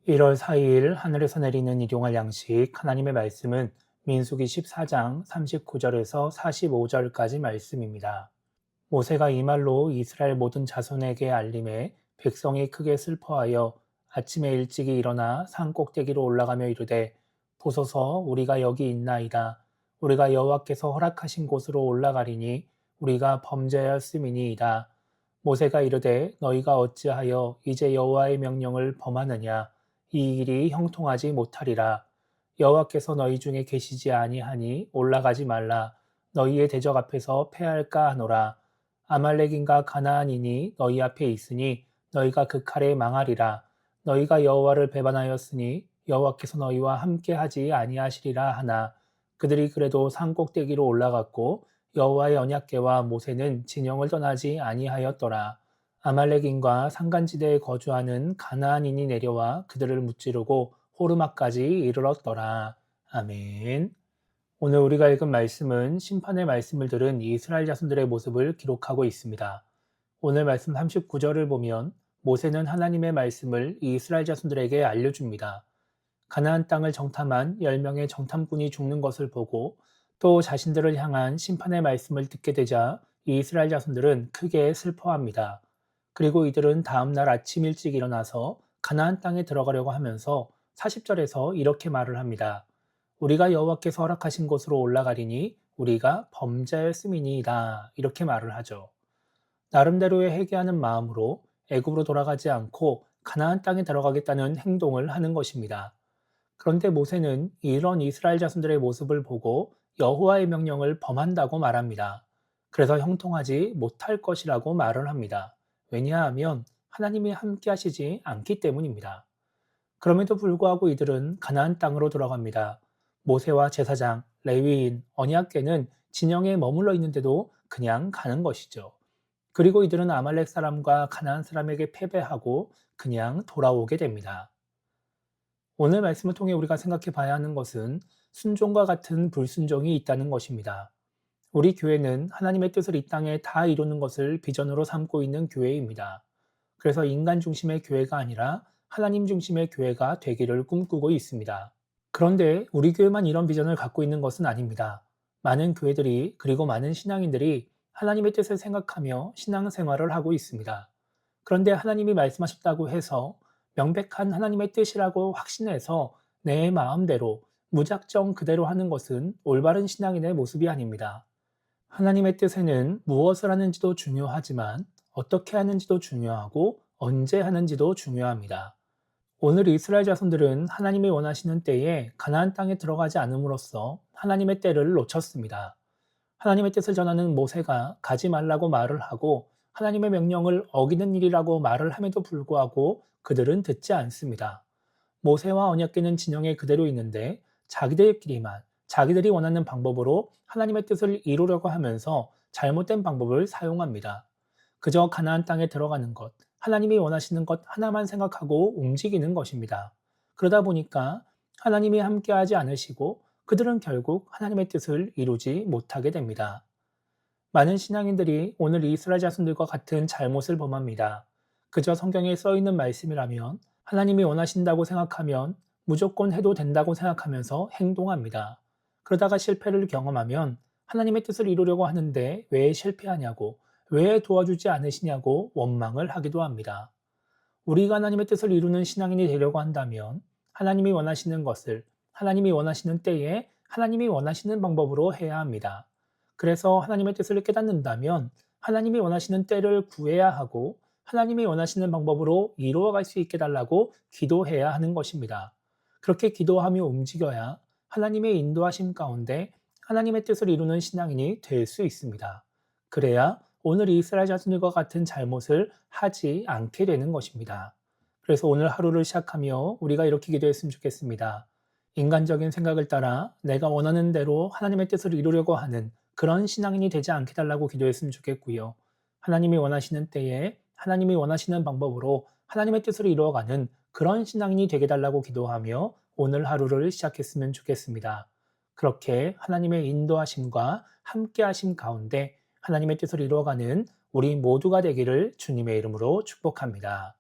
1월 4일 하늘에서 내리는 일용할 양식 하나님의 말씀은 민수기 14장 39절에서 45절까지 말씀입니다. 모세가 이 말로 이스라엘 모든 자손에게 알림해 백성이 크게 슬퍼하여 아침에 일찍이 일어나 산 꼭대기로 올라가며 이르되 보소서 우리가 여기 있나이다. 우리가 여호와께서 허락하신 곳으로 올라가리니 우리가 범죄하였음이니이다. 모세가 이르되 너희가 어찌하여 이제 여호와의 명령을 범하느냐. 이 일이 형통하지 못하리라. 여호와께서 너희 중에 계시지 아니하니 올라가지 말라. 너희의 대적 앞에서 패할까 하노라. 아말렉인과 가나안인이 너희 앞에 있으니 너희가 그 칼에 망하리라. 너희가 여호와를 배반하였으니 여호와께서 너희와 함께 하지 아니하시리라 하나. 그들이 그래도 산 꼭대기로 올라갔고 여호와의 언약궤와 모세는 진영을 떠나지 아니하였더라. 아말렉인과 산간지대에 거주하는 가나안인이 내려와 그들을 무찌르고 호르마까지 이르렀더라. 아멘. 오늘 우리가 읽은 말씀은 심판의 말씀을 들은 이스라엘 자손들의 모습을 기록하고 있습니다. 오늘 말씀 39절을 보면 모세는 하나님의 말씀을 이스라엘 자손들에게 알려줍니다. 가나안 땅을 정탐한 10명의 정탐꾼이 죽는 것을 보고 또 자신들을 향한 심판의 말씀을 듣게 되자 이스라엘 자손들은 크게 슬퍼합니다. 그리고 이들은 다음 날 아침 일찍 일어나서 가나안 땅에 들어가려고 하면서 40절에서 이렇게 말을 합니다. 우리가 여호와께서 허락하신 곳으로 올라가리니 우리가 범죄했음이니이다. 이렇게 말을 하죠. 나름대로의 회개하는 마음으로 애굽으로 돌아가지 않고 가나안 땅에 들어가겠다는 행동을 하는 것입니다. 그런데 모세는 이런 이스라엘 자손들의 모습을 보고 여호와의 명령을 범한다고 말합니다. 그래서 형통하지 못할 것이라고 말을 합니다. 왜냐하면 하나님이 함께 하시지 않기 때문입니다. 그럼에도 불구하고 이들은 가나안 땅으로 들어갑니다. 모세와 제사장, 레위인, 언약궤는 진영에 머물러 있는데도 그냥 가는 것이죠. 그리고 이들은 아말렉 사람과 가나안 사람에게 패배하고 그냥 돌아오게 됩니다. 오늘 말씀을 통해 우리가 생각해 봐야 하는 것은 순종과 같은 불순종이 있다는 것입니다. 우리 교회는 하나님의 뜻을 이 땅에 다 이루는 것을 비전으로 삼고 있는 교회입니다. 그래서 인간 중심의 교회가 아니라 하나님 중심의 교회가 되기를 꿈꾸고 있습니다. 그런데 우리 교회만 이런 비전을 갖고 있는 것은 아닙니다. 많은 교회들이 그리고 많은 신앙인들이 하나님의 뜻을 생각하며 신앙생활을 하고 있습니다. 그런데 하나님이 말씀하셨다고 해서 명백한 하나님의 뜻이라고 확신해서 내 마음대로 무작정 그대로 하는 것은 올바른 신앙인의 모습이 아닙니다. 하나님의 뜻에는 무엇을 하는지도 중요하지만 어떻게 하는지도 중요하고 언제 하는지도 중요합니다. 오늘 이스라엘 자손들은 하나님이 원하시는 때에 가나안 땅에 들어가지 않음으로써 하나님의 때를 놓쳤습니다. 하나님의 뜻을 전하는 모세가 가지 말라고 말을 하고 하나님의 명령을 어기는 일이라고 말을 함에도 불구하고 그들은 듣지 않습니다. 모세와 언약궤는 진영에 그대로 있는데 자기들끼리만 자기들이 원하는 방법으로 하나님의 뜻을 이루려고 하면서 잘못된 방법을 사용합니다. 그저 가나안 땅에 들어가는 것, 하나님이 원하시는 것 하나만 생각하고 움직이는 것입니다. 그러다 보니까 하나님이 함께하지 않으시고 그들은 결국 하나님의 뜻을 이루지 못하게 됩니다. 많은 신앙인들이 오늘 이스라엘 자손들과 같은 잘못을 범합니다. 그저 성경에 써 있는 말씀이라면 하나님이 원하신다고 생각하면 무조건 해도 된다고 생각하면서 행동합니다. 그러다가 실패를 경험하면 하나님의 뜻을 이루려고 하는데 왜 실패하냐고, 왜 도와주지 않으시냐고 원망을 하기도 합니다. 우리가 하나님의 뜻을 이루는 신앙인이 되려고 한다면 하나님이 원하시는 것을 하나님이 원하시는 때에 하나님이 원하시는 방법으로 해야 합니다. 그래서 하나님의 뜻을 깨닫는다면 하나님이 원하시는 때를 구해야 하고 하나님이 원하시는 방법으로 이루어갈 수 있게 달라고 기도해야 하는 것입니다. 그렇게 기도하며 움직여야 하나님의 인도하심 가운데 하나님의 뜻을 이루는 신앙인이 될 수 있습니다. 그래야 오늘 이스라엘 자손들과 같은 잘못을 하지 않게 되는 것입니다. 그래서 오늘 하루를 시작하며 우리가 이렇게 기도했으면 좋겠습니다. 인간적인 생각을 따라 내가 원하는 대로 하나님의 뜻을 이루려고 하는 그런 신앙인이 되지 않게 달라고 기도했으면 좋겠고요. 하나님이 원하시는 때에 하나님이 원하시는 방법으로 하나님의 뜻을 이루어가는 그런 신앙인이 되게 달라고 기도하며 오늘 하루를 시작했으면 좋겠습니다. 그렇게 하나님의 인도하심과 함께하심 가운데 하나님의 뜻을 이루어가는 우리 모두가 되기를 주님의 이름으로 축복합니다.